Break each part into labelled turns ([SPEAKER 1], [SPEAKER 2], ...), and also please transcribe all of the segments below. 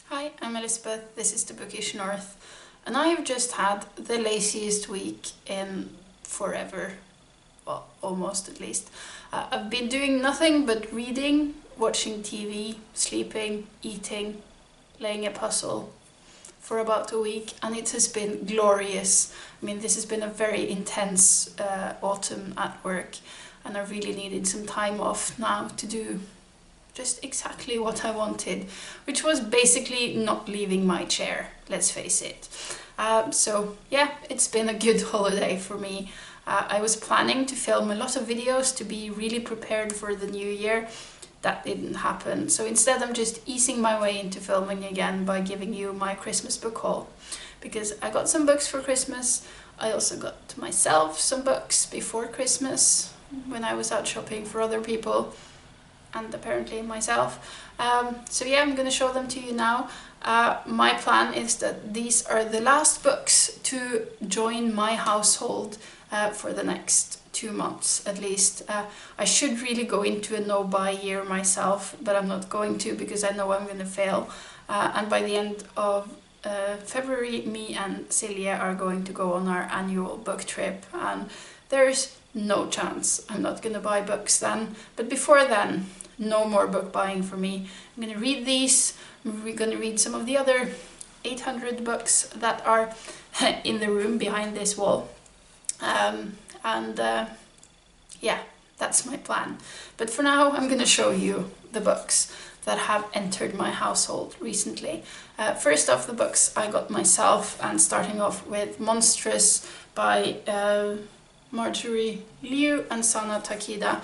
[SPEAKER 1] Hi, I'm Elizabeth, this is the Bookish North, and I have just had the laziest week in forever, well, almost at least. I've been doing nothing but reading, watching TV, sleeping, eating, laying a puzzle for about a week, and it has been glorious. I mean, this has been a very intense autumn at work, and I really needed some time off now to do just exactly what I wanted, which was basically not leaving my chair, let's face it. So yeah, it's been a good holiday for me. I was planning to film a lot of videos to be really prepared for the new year. That didn't happen, so instead I'm just easing my way into filming again by giving you my Christmas book haul, because I got some books for Christmas. I also got myself some books before Christmas when I was out shopping for other people, and apparently myself. So yeah, I'm gonna show them to you now. My plan is that these are the last books to join my household for the next 2 months at least. I should really go into a no-buy year myself, but I'm not going to because I know I'm gonna fail. And by the end of February, me and Celia are going to go on our annual book trip, and there's no chance I'm not gonna buy books then. But before then, no more book buying for me. I'm gonna read these. We're gonna read some of the other 800 books that are in the room behind this wall. Yeah, that's my plan. But for now, I'm gonna show you the books that have entered my household recently. First off, the books I got myself, and starting off with Monstress by Marjorie and Sana Takeda,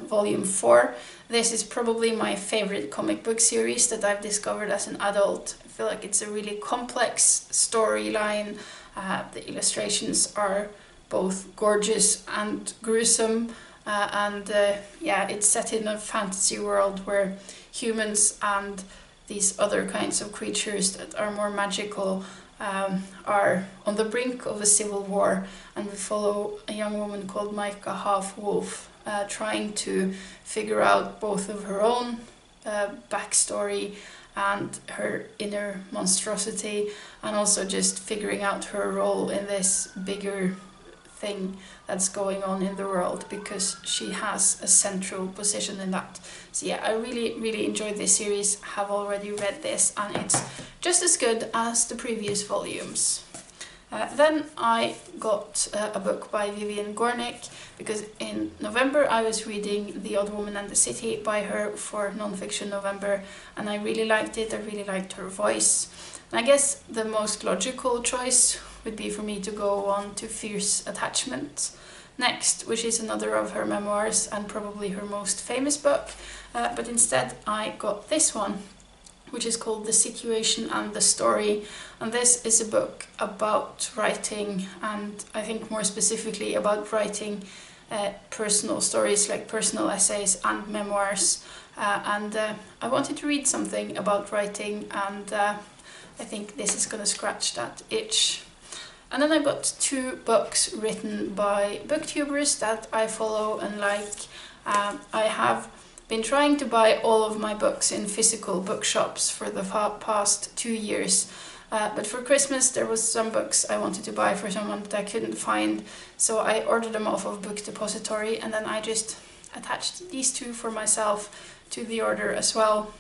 [SPEAKER 1] volume 4. This is probably my favorite comic book series that I've discovered as an adult. I feel like it's a really complex storyline. The illustrations are both gorgeous and gruesome, yeah, it's set in a fantasy world where humans and these other kinds of creatures that are more magical are on the brink of a civil war, and we follow a young woman called Micah, half wolf, trying to figure out both of her own backstory and her inner monstrosity, and also just figuring out her role in this bigger thing that's going on in the world, because she has a central position in that. So yeah, I really enjoyed this series, have already read this, and it's just as good as the previous volumes. Then I got a book by Vivian Gornick, because in November I was reading The Odd Woman and the City by her for Non-Fiction November, and I really liked it. I really liked her voice. And I guess the most logical choice would be for me to go on to Fierce Attachment next, which is another of her memoirs and probably her most famous book. But instead I got this one, which is called The Situation and the Story. And this is a book about writing, and I think more specifically about writing personal stories, like personal essays and memoirs. I wanted to read something about writing, and I think this is gonna scratch that itch. And then I got 2 books written by booktubers that I follow and like. I have been trying to buy all of my books in physical bookshops for the past 2 years. But for Christmas there was some books I wanted to buy for someone that I couldn't find, so I ordered them off of Book Depository, and then I just attached these 2 for myself to the order as well,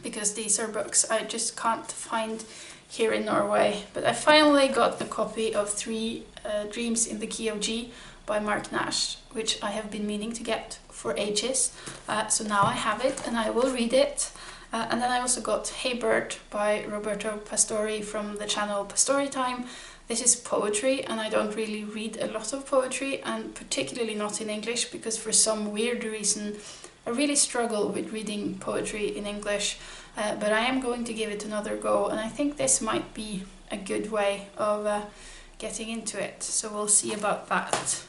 [SPEAKER 1] because these are books I just can't find here in Norway. But I finally got a copy of 3 Dreams in the Key of G by Marc Nash, which I have been meaning to get for ages. So now I have it and I will read it. And then I also got Hey Bert by Roberto Pastore from the channel Pastore Time. This is poetry, and I don't really read a lot of poetry, and particularly not in English, because for some weird reason I really struggle with reading poetry in English. But I am going to give it another go, and I think this might be a good way of getting into it, so we'll see about that.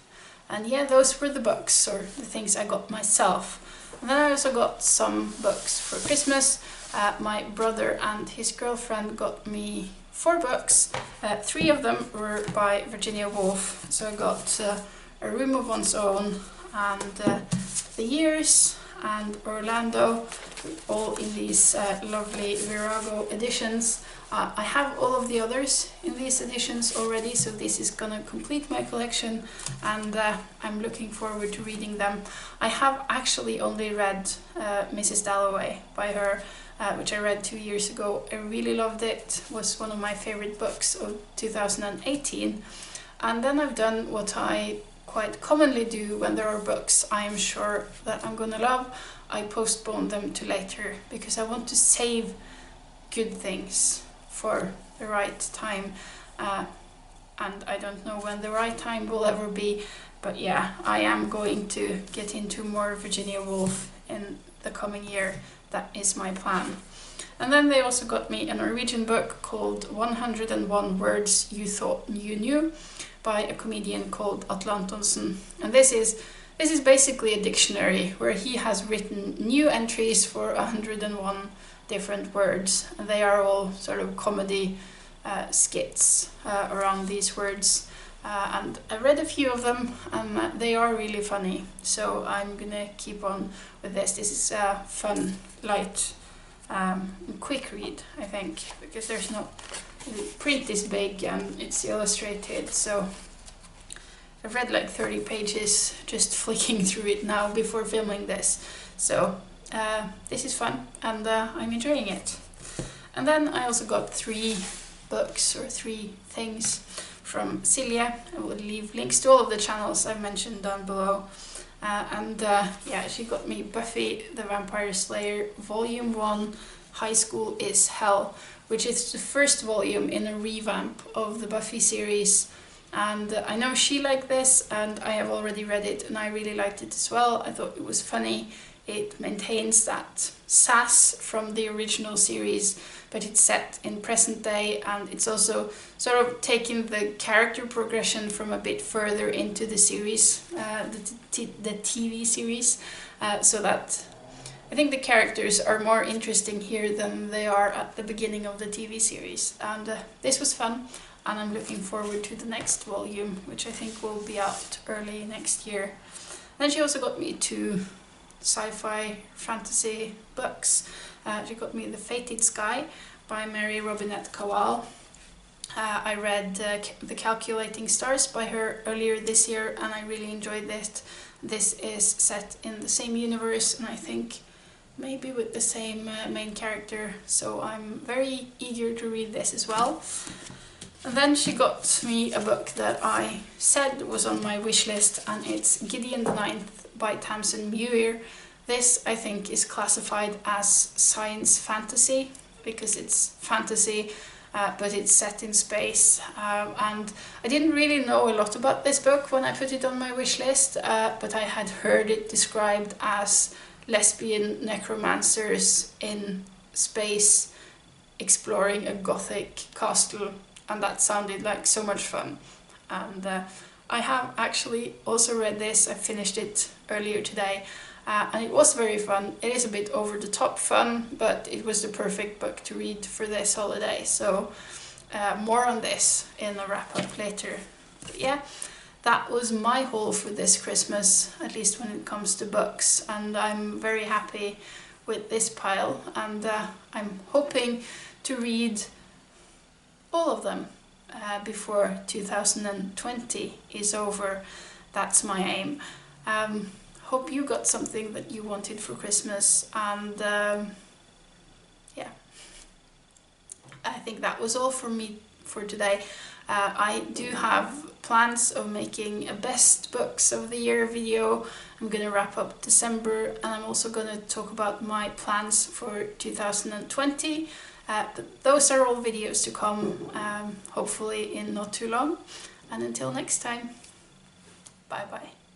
[SPEAKER 1] And yeah, those were the books, or the things I got myself. And then I also got some books for Christmas. My brother and his girlfriend got me 4 books. 3 of them were by Virginia Woolf, so I got A Room of One's Own, and The Years, and Orlando, all in these lovely Virago editions. I have all of the others in these editions already, so this is gonna complete my collection, and I'm looking forward to reading them. I have actually only read Mrs. Dalloway by her, which I read 2 years ago. I really loved it. It was one of my favorite books of 2018. And then I've done what I quite commonly do when there are books I am sure that I'm gonna love. I postpone them to later because I want to save good things for the right time. And I don't know when the right time will ever be, but yeah, I am going to get into more Virginia Woolf in the coming year. That is my plan. And then they also got me a Norwegian book called 101 Words You Thought You Knew by a comedian called Atle Antonsen. And this is basically a dictionary where he has written new entries for 101 different words. And they are all sort of comedy skits around these words. And I read a few of them, and they are really funny. So I'm gonna keep on with this. This is a fun, light, quick read, I think, because there's not, the print is big and it's illustrated. So I've read like 30 pages just flicking through it now before filming this. So this is fun, and I'm enjoying it. And then I also got 3 books or 3 things from Silje. I will leave links to all of the channels I've mentioned down below. Yeah, she got me Buffy the Vampire Slayer Volume 1, High School is Hell, which is the first volume in a revamp of the Buffy series. And I know she liked this, and I have already read it, and I really liked it as well. I thought it was funny. It maintains that sass from the original series, but it's set in present day, and it's also sort of taking the character progression from a bit further into the series, the TV series, so that I think the characters are more interesting here than they are at the beginning of the TV series. And this was fun, and I'm looking forward to the next volume, which I think will be out early next year. Then she also got me 2 sci-fi fantasy books. She got me The Fated Sky by Mary Robinette Kowal. I read The Calculating Stars by her earlier this year, and I really enjoyed this. This is set in the same universe, and I think maybe with the same main character, so I'm very eager to read this as well. And then she got me a book that I said was on my wish list, and it's Gideon the Ninth by Tamsyn Muir. This, I think, is classified as science fantasy because it's fantasy, but it's set in space. And I didn't really know a lot about this book when I put it on my wish list, but I had heard it described as lesbian necromancers in space exploring a gothic castle, and that sounded like so much fun. And I have actually also read this. I finished it earlier today, and it was very fun. It is a bit over the top fun, but it was the perfect book to read for this holiday. So more on this in a wrap up later. But yeah, that was my haul for this Christmas, at least when it comes to books, and I'm very happy with this pile, and I'm hoping to read all of them before 2020 is over. That's my aim. Hope you got something that you wanted for Christmas, and yeah, I think that was all from me for today. I do have plans of making a best books of the year video. I'm gonna wrap up December, and I'm also gonna talk about my plans for 2020. But those are all videos to come, hopefully in not too long. And until next time, bye bye.